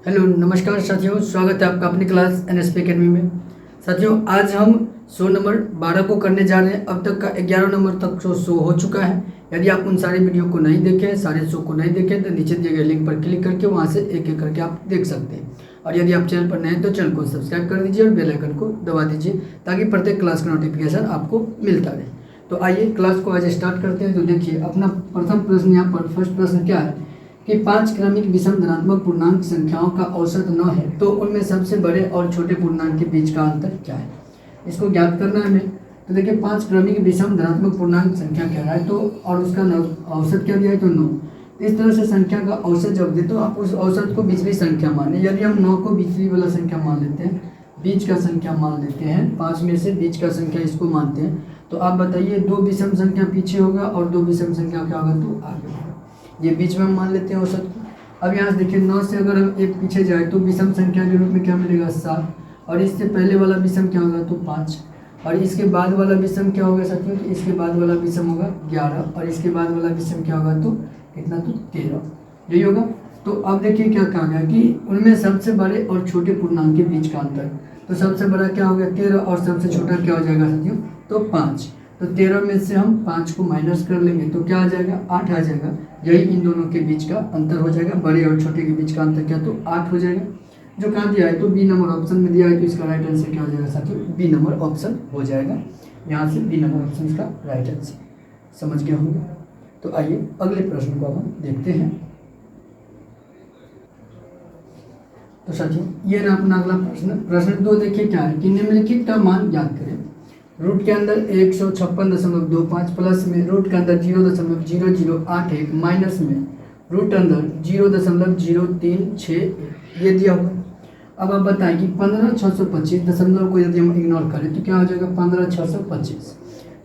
Hello नमस्कार साथियों, स्वागत है आपका अपनी क्लास एनएसपी अकेडमी में। साथियों आज हम 100 नंबर 12 को करने जा रहे हैं। अब तक का 11 नंबर तक शो हो चुका है। यदि आप उन सारे वीडियो को नहीं देखें, सारे शो को नहीं देखें तो नीचे दिए गए लिंक पर क्लिक करके वहां से एक एक करके आप देख सकते हैं। और यदि आप चैनल पर नए हैं तो चैनल को सब्सक्राइब कर दीजिए और बेल आइकन को दबा दीजिए ताकि प्रत्येक क्लास का नोटिफिकेशन आपको मिलता रहे। तो आइए क्लास को आज स्टार्ट करते हैं। तो देखिए अपना प्रथम प्रश्न यहाँ पर फर्स्ट प्रश्न क्या है कि 5 क्रमिक विषम धनात्मक पूर्णांक संख्याओं का औसत 9 है तो उनमें सबसे बड़े और छोटे पूर्णांक के बीच का अंतर क्या है, इसको ज्ञात करना है हमें। तो देखिए 5 क्रमिक विषम धनात्मक पूर्णांक संख्या क्या है तो और उसका औसत क्या दिया है तो 9। इस तरह से संख्या का औसत जब दे तो आप उस औसत को बिचली संख्या माने। यदि हम 9 को बिचली वाला संख्या मान लेते हैं, बीच का संख्या मान लेते हैं, 5 में से बीच का संख्या इसको मानते हैं, तो आप बताइए 2 विषम संख्या पीछे होगा और 2 विषम संख्या क्या होगा तो आगे होगा। ये बीच में हम मान लेते हैं औसत को। अब यहाँ से देखिए 9 से अगर हम एक पीछे जाए तो विषम संख्या के रूप में क्या मिलेगा 7, और इससे पहले वाला विषम क्या होगा तो 5, और इसके बाद वाला विषम क्या होगा साथियों तो इसके बाद वाला विषम होगा 11, और इसके बाद वाला विषम क्या होगा तो कितना तो 13, यही होगा। तो अब देखिए क्या कहा गया कि उनमें सबसे बड़े और छोटे पूर्णांक के बीच का अंतर, तो सबसे बड़ा क्या हो गया 13 और सबसे छोटा क्या हो जाएगा साथियों तो 5। तो 13 में से हम 5 को माइनस कर लेंगे तो क्या आ जाएगा 8 आ जाएगा। यही इन दोनों के बीच का अंतर हो जाएगा, बड़े और छोटे के बीच का अंतर क्या तो 8 हो जाएगा। जो कहाँ दिया है तो बी नंबर ऑप्शन में दिया है, तो इसका राइट आंसर क्या हो जाएगा साथियों बी नंबर ऑप्शन हो जाएगा। यहाँ से बी नंबर ऑप्शन इसका राइट आंसर, समझ गए होंगे। तो आइए अगले प्रश्न को हम देखते हैं। तो साथियों ये रहा अपना अगला प्रश्न। प्रश्न 2 देखिए क्या है कि निम्नलिखित का मान ज्ञात करें। रूट के अंदर 156.25 प्लस में रूट के अंदर 0.0081 माइनस में रूट अंदर 0.0361 ये दिया हुआ। अब आप बताएं कि 15,625 दशमलव को यदि हम इग्नोर करें तो क्या हो जाएगा 15,625।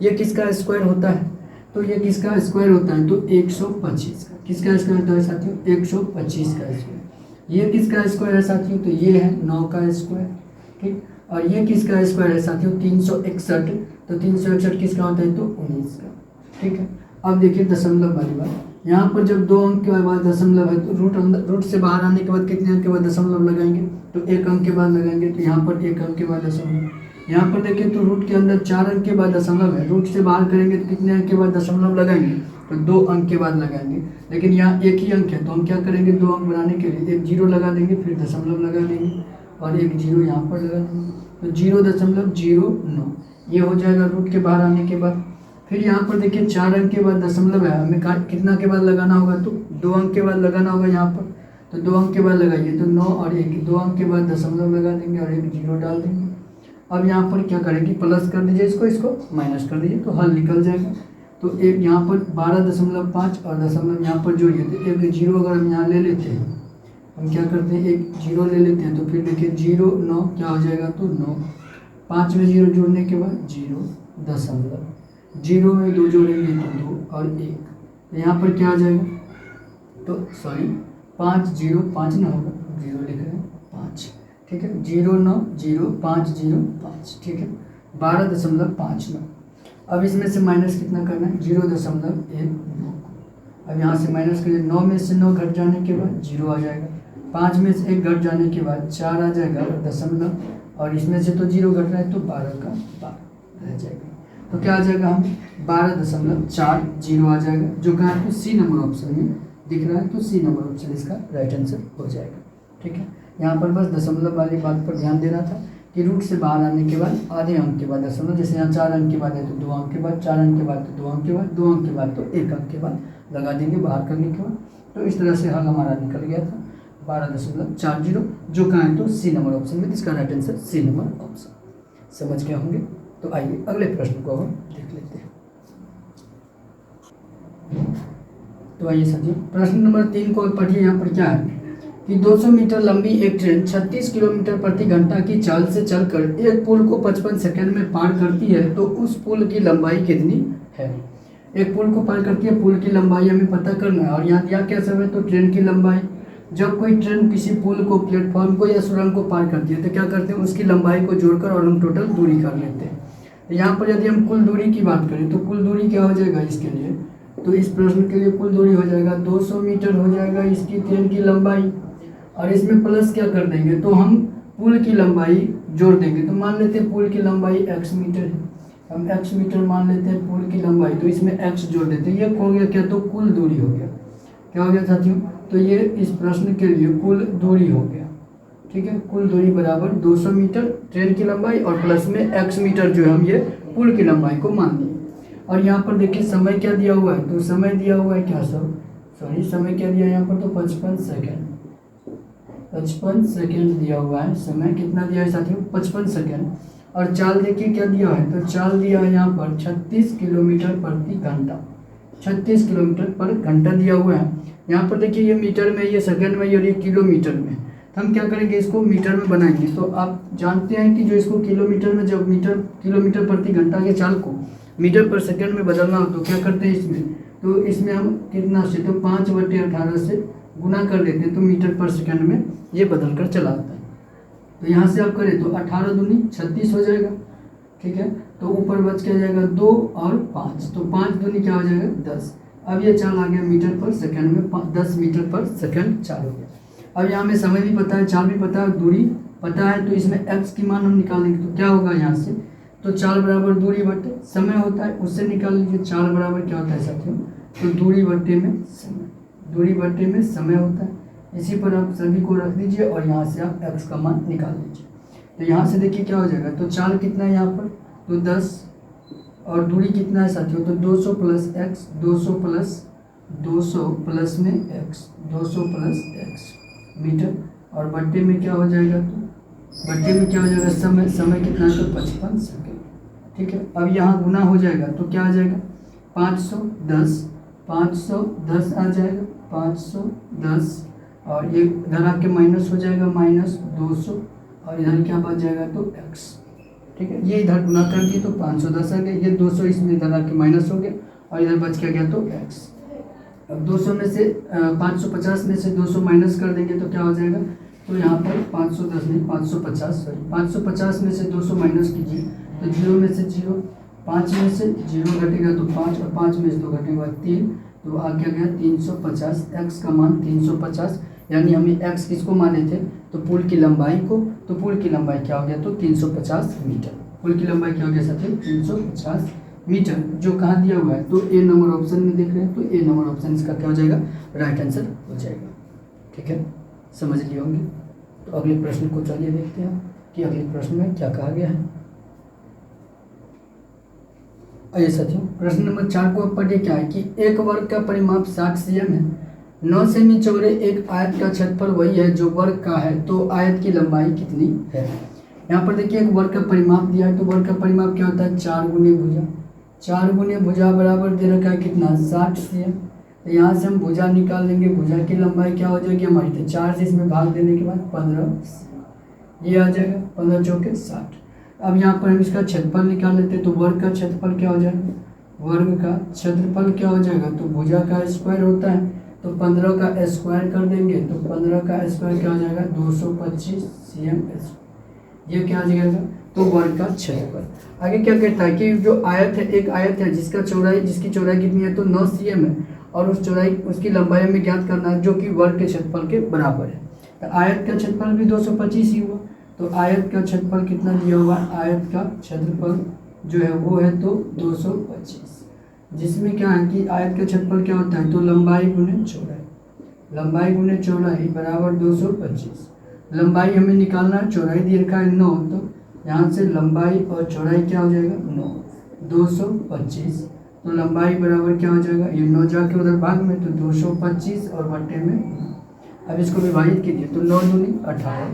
ये किसका स्क्वायर होता है तो ये किसका स्क्वायर होता है तो 125 का। किसका स्क्वायर होता है साथियों 125 का स्क्वायर। ये किसका स्क्वायर है साथियों तो ये है 9 का स्क्वायर, ठीक। और ये किसका स्क्वायर है साथियों 361, तो 361 किसका होता है तो 19 का, ठीक है। अब देखिए दशमलव वाली बात, यहाँ पर जब 2 अंक के बाद दशमलव है तो रूट से बाहर आने के बाद कितने अंक के बाद दशमलव लगाएंगे तो 1 अंक के बाद लगाएंगे। तो यहाँ पर 1 अंक के बाद दशमलव, यहाँ पर देखिए तो रूट के अंदर 4 अंक के बाद दशमलव है, रूट से बाहर करेंगे तो कितने अंक के बाद दशमलव लगाएंगे तो 2 अंक के बाद लगाएंगे। लेकिन यहाँ एक ही अंक है तो हम क्या करेंगे 2 अंक बनाने के लिए एक 0 लगा देंगे, फिर दशमलव लगा देंगे और एक 0 यहाँ पर लगा देंगे, तो 0.09 ये हो जाएगा रूट के बाहर आने के बाद। फिर यहाँ पर देखिए 4 अंक के बाद दशमलव है, हमें कितना के बाद लगाना होगा तो 2 अंक के बाद लगाना होगा यहाँ पर, तो 2 अंक के बाद लगाइए तो 9 और 1, 2 अंक के बाद दशमलव लगा देंगे और एक 0 डाल देंगे। अब यहाँ पर क्या करेंगे प्लस कर दीजिए, इसको माइनस कर दीजिए तो हल निकल जाएगा। तो एक यहाँ पर 12.5 और दशमलव यहाँ पर जोड़िए तो एक 0 अगर हम यहाँ ले लेते हैं, हम क्या करते हैं एक 0 ले लेते हैं, तो फिर देखिए 0 9 क्या हो जाएगा तो 9, 5 में 0 जोड़ने के बाद 0 दशमलव, 0 में 2 जोड़ेंगे तो 2 और 1, तो यहाँ पर क्या आ जाएगा तो सॉरी 5 0 5 ना होगा 0 लिख रहे हैं 5, ठीक है 0 9 0 5 0 5, ठीक है 12.59। अब इसमें से माइनस कितना करना है 0.19। अब यहाँ से माइनस करिए, 9 में से 9 घट जाने के बाद 0 आ जाएगा, 5 में से 1 घट जाने के बाद 4 आ जाएगा और दशमलव, और इसमें से तो 0 घट रहा है तो 12 का 12 रह जाएगा। तो क्या आ जाएगा हम 12.40 आ जाएगा, जो कहाँ है तो सी नंबर ऑप्शन में दिख रहा है, तो सी नंबर ऑप्शन इसका राइट आंसर हो जाएगा, ठीक है। यहाँ पर बस दशमलव वाली बात पर ध्यान देना था कि रूट से बाहर आने के बाद आधे अंक के बाद दशमलव, जैसे यहाँ 4 अंक के बाद है तो 2 अंक के बाद, 4 अंक के बाद तो 2 अंक के बाद, 2 अंक के बाद तो 1 अंक के बाद लगा देंगे बाहर करने के बाद। तो इस तरह से हल हमारा निकल गया था 12.40, जो कहाँ है तो सी नंबर ऑप्शन में, इसका right answer C number option, समझ गए होंगे। तो आइए अगले प्रश्न को हम देख लेते हैं। तो आइए साथियों प्रश्न नंबर 3 को पढ़िए। यहाँ पर क्या है कि 200 मीटर लंबी एक ट्रेन 36 किलोमीटर प्रति घंटा की चाल से चलकर एक पुल को 55 सेकंड में पार करती है, तो उस पुल की लंबाई कितनी है। एक पुल को पार करती है, पुल की लंबाई हमें पता करना है, और यहाँ दिया क्या सब है तो ट्रेन की लंबाई। जब कोई ट्रेन किसी पुल को, प्लेटफॉर्म को या सुरंग को पार करती है तो क्या करते हैं उसकी लंबाई को जोड़कर और हम टोटल दूरी कर लेते हैं। तो यहाँ पर यदि हम कुल दूरी की बात करें तो कुल दूरी क्या हो जाएगा इसके लिए, तो इस प्रश्न के लिए कुल दूरी हो जाएगा 200 मीटर हो जाएगा इसकी ट्रेन की लंबाई, और इसमें प्लस क्या कर देंगे, तो हम पुल की लंबाई जोड़ देंगे। तो मान लेते हैं पुल की लंबाई x मीटर है, हम x मीटर मान लेते हैं पुल की लंबाई, तो इसमें x जोड़ देते हैं। ये हो गया क्या, तो कुल दूरी हो गया। क्या हो गया साथियों, तो ये इस प्रश्न के लिए कुल दूरी हो गया। ठीक है, कुल दूरी बराबर 200 मीटर ट्रेन की लंबाई और प्लस में x मीटर जो है हम ये पुल की लंबाई को मान दिए। और यहाँ पर देखिए समय क्या दिया हुआ है, तो समय दिया हुआ है क्या समय क्या दिया है यहाँ पर, तो 55 सेकेंड 55 सेकेंड दिया हुआ है। समय कितना दिया है साथियों, 55 सेकेंड। और चाल देखिए क्या दिया है, तो चाल दिया है यहाँ पर 36 किलोमीटर प्रति घंटा, 36 किलोमीटर पर घंटा दिया हुआ है। यहाँ पर देखिए ये मीटर में, ये सेकंड में और ये किलोमीटर में, तो हम क्या करेंगे, इसको मीटर में बनाएंगे। तो आप जानते हैं कि जो इसको किलोमीटर में, जब किलोमीटर प्रति घंटा के चाल को मीटर पर सेकंड में बदलना हो तो क्या करते हैं इसमें, तो इसमें हम कितना से, तो 5/18 से गुना कर देते हैं, तो मीटर पर सेकंड में ये बदल कर चला आता है। तो यहाँ से आप करें तो 18 दूनी 36 हो जाएगा। ठीक है, तो ऊपर बच क्या जाएगा 2 और 5, तो 5 दूनी क्या हो जाएगा 10। अब ये चाल आ गया मीटर पर सेकंड में, 10 मीटर पर सेकंड चाल हो गया। अब यहाँ में समय भी पता है, चाल भी पता है, दूरी पता है, तो इसमें x की मान हम निकालेंगे। तो क्या होगा यहाँ से, तो चाल बराबर दूरी बटे समय होता है, उससे निकाल लीजिए। चाल बराबर क्या होता है साथियों, तो दूरी बटे में समय, दूरी बटे में समय होता है। इसी पर आप सभी को रख दीजिए और यहाँ से आप x का मान निकाल लीजिए। तो यहाँ से देखिए क्या हो जाएगा, तो चाल कितना है यहाँ पर, तो 10 और दूरी कितना है साथियों, तो 200 प्लस x, 200 प्लस में x, 200 प्लस x मीटर, और बट्टे में क्या हो जाएगा, तो बट्टे में क्या हो जाएगा समय, समय कितना है, तो 55 सेकेंड। ठीक है, अब यहाँ गुना हो जाएगा तो क्या आ जाएगा 510 आ जाएगा, 510, और ये इधर आके माइनस हो जाएगा, -200, और इधर क्या बच जाएगा, तो x। ठीक है, ये इधर गुना कर दिए तो 510 आ गया, ये 200 इसमें इधर आके माइनस हो गया, और इधर बच क्या गया, तो x। अब 200 में से 550 में से 200 माइनस कर देंगे तो क्या हो जाएगा, तो यहाँ पर 510 नहीं 550 में से 200 माइनस कीजिए, तो 0 में से 0, 5 में से 0 घटेगा तो 5, और 5 में से 2 घटेगा 3, तो आ क्या गया 350। x का मान 350, यानी हमें x किसको माने थे, तो पुल की लंबाई को। तो पुल की लंबाई क्या हो गया, तो 350 मीटर। पुल की लंबाई क्या हो गया साथियों, 350 मीटर, जो कहाँ दिया हुआ है, तो ए नंबर ऑप्शन में देख रहे हैं, तो ए नंबर ऑप्शन इसका क्या हो जाएगा, राइट आंसर हो जाएगा। ठीक है, समझ लिए होंगे। तो अगले प्रश्न को चलिए देखते हैं कि अगले प्रश्न में क्या कहा गया है। आइए साथियों, प्रश्न नंबर 4 को आप पढ़िए। क्या है कि एक वर्ग का परिमाप 60 cm है, 9 सेमी चौड़े एक आयत का क्षेत्रफल वही है जो वर्ग का है, तो आयत की लंबाई कितनी है। यहाँ पर देखिए एक वर्ग का परिमाप दिया है, तो वर्ग का परिमाप क्या होता है, 4 गुने भुजा, 4 गुने भुजा बराबर दे रखा है कितना, 60 cm। तो यहाँ से हम भुजा निकाल लेंगे, भुजा की लंबाई क्या हो जाएगी हमारी, तो 4 से इसमें भाग देने के बाद 15, ये आ जाएगा 15 चौके 60। अब यहाँ पर हम इसका क्षेत्रफल निकाल लेते हैं, तो वर्ग का क्षेत्रफल क्या हो जाएगा, वर्ग का क्षेत्रफल क्या हो जाएगा, तो भुजा का स्क्वायर होता है, तो 15 का स्क्वायर कर देंगे, तो 15 का स्क्वायर क्या हो जाएगा 225 cm। ये क्या आ जाएगा, तो वर्ग का क्षेत्रफल। आगे क्या कहता है कि जो आयत है, एक आयत है जिसकी चौड़ाई कितनी है, तो 9 cm है, और उस चौड़ाई उसकी लंबाई में ज्ञात करना है जो कि वर्ग के क्षेत्रफल के बराबर है। तो आयत का क्षेत्रफल भी 225 ही हुआ, तो आयत का क्षेत्रफल कितना दिया हुआ, आयत का क्षेत्रफल जो है वो है तो 225, जिसमें क्या है कि आयत का क्षेत्रफल क्या होता है, तो लंबाई गुने चौड़ाई, लंबाई गुने चौड़ाई बराबर 225। लंबाई हमें निकालना है, चौड़ाई दे रखा है 9, तो यहाँ से लंबाई और चौड़ाई क्या हो जाएगा 9, 225, तो लंबाई बराबर क्या हो जाएगा, ये 9 जाके उधर भाग में, तो 225 और बट्टे में। अब इसको विभाजित कीजिए, तो 9 दूनी 18,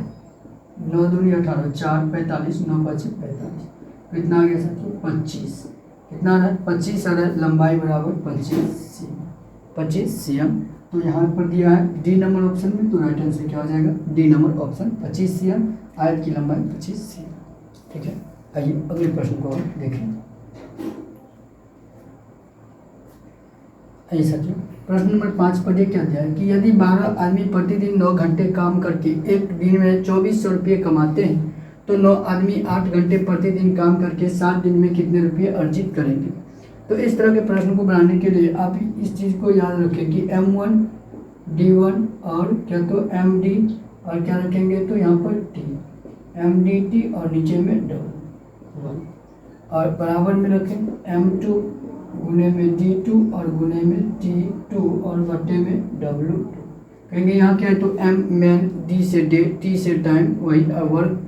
9 दूनी 18, 4 45, 9 5 45, कितना आ गया साथियों 25, कितना आ रहा है 25 आ रहा है, लंबाई बराबर 25 cm। तो यहाँ पर दिया है डी नंबर ऑप्शन में, तो राइट आंसर क्या हो जाएगा, डी नंबर ऑप्शन 25 cm, आयत की लंबाई 25 cm। ठीक है, आइए अगले प्रश्न को देखें। आइए साथियों, प्रश्न नंबर 5 पढ़िए। क्या दिया है कि यदि 12 आदमी प्रतिदिन 9 घंटे काम करके एक दिन में 2400 रुपये कमाते हैं, तो 9 आदमी 8 घंटे प्रतिदिन काम करके 7 दिन में कितने रुपये अर्जित करेंगे। तो इस तरह के प्रश्न को बनाने के लिए आप इस चीज़ को याद रखें कि M1 D1 और क्या तो MD और क्या रखेंगे तो यहाँ पर टी, MDT और नीचे में डबल और बराबर में रखें M2 गुने में D2 और गुने में T2 और बटे में W2। कहेंगे यहाँ क्या है तो M मैन, D से डे, T से टाइम, वही वर्क,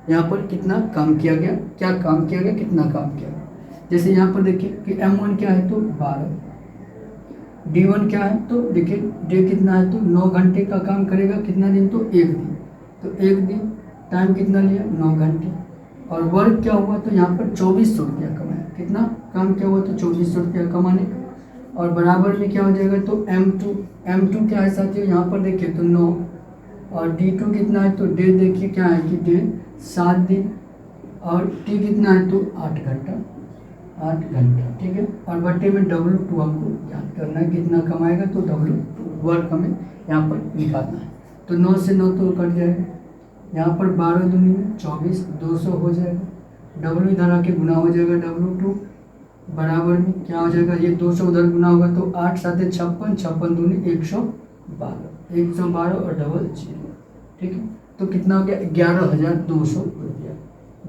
यहाँ पर कितना काम किया गया, क्या काम किया गया, कितना काम किया गया। जैसे यहाँ पर देखिए कि M1 क्या है तो 12, D1 क्या है तो देखिए डे कितना है तो 9 घंटे का काम करेगा, कितना दिन तो 1 दिन, तो 1 दिन, टाइम कितना लिया 9 घंटे, और वर्क क्या हुआ तो यहाँ पर 2400 रुपया कमाया, कितना काम क्या हुआ तो 2400 रुपया कमाने का। और बराबर में क्या हो जाएगा तो M2 क्या है साथियों यहाँ पर देखिए तो 9, और D2 कितना है तो डे देखिए क्या है कि डे 7 दिन, और टी कितना है तो 8 घंटा, ठीक है। और बटे में W2 हमको याद करना है कितना कमाएगा तो W2 वर्क हमें यहाँ पर निकालना है। तो 9 से 9 तो कट जाएगा, यहाँ पर 12 दूनी में 24, 200 हो जाएगा, W इधर आके गुना हो जाएगा W2, बराबर में क्या हो जाएगा ये 200 उधर गुना होगा तो 8 साथे 56, 56 दूनी 112 और डबल 0, ठीक है। तो कितना हो गया 11,200 रुपया,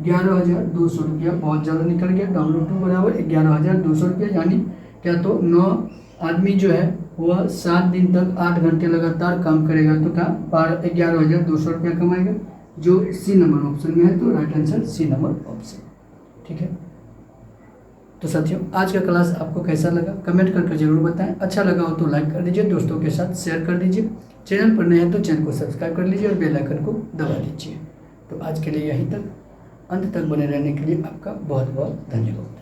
11,200 रुपया बहुत ज़्यादा निकल गया। W2 बराबर 11,200 रुपया, यानी क्या तो 9 आदमी जो है वह 7 दिन तक 8 घंटे लगातार काम करेगा तो क्या 11,200 रुपया कमाएगा, जो सी नंबर ऑप्शन में है। तो right answer C number option, ठीक है। तो साथियों आज का क्लास आपको कैसा लगा कमेंट करके जरूर बताएं, अच्छा लगा हो तो लाइक कर दीजिए, दोस्तों के साथ शेयर कर दीजिए, चैनल पर नए हैं तो चैनल को सब्सक्राइब कर लीजिए और बेल आइकन को दबा दीजिए। तो आज के लिए यहीं तक, अंत तक बने रहने के लिए आपका बहुत बहुत धन्यवाद।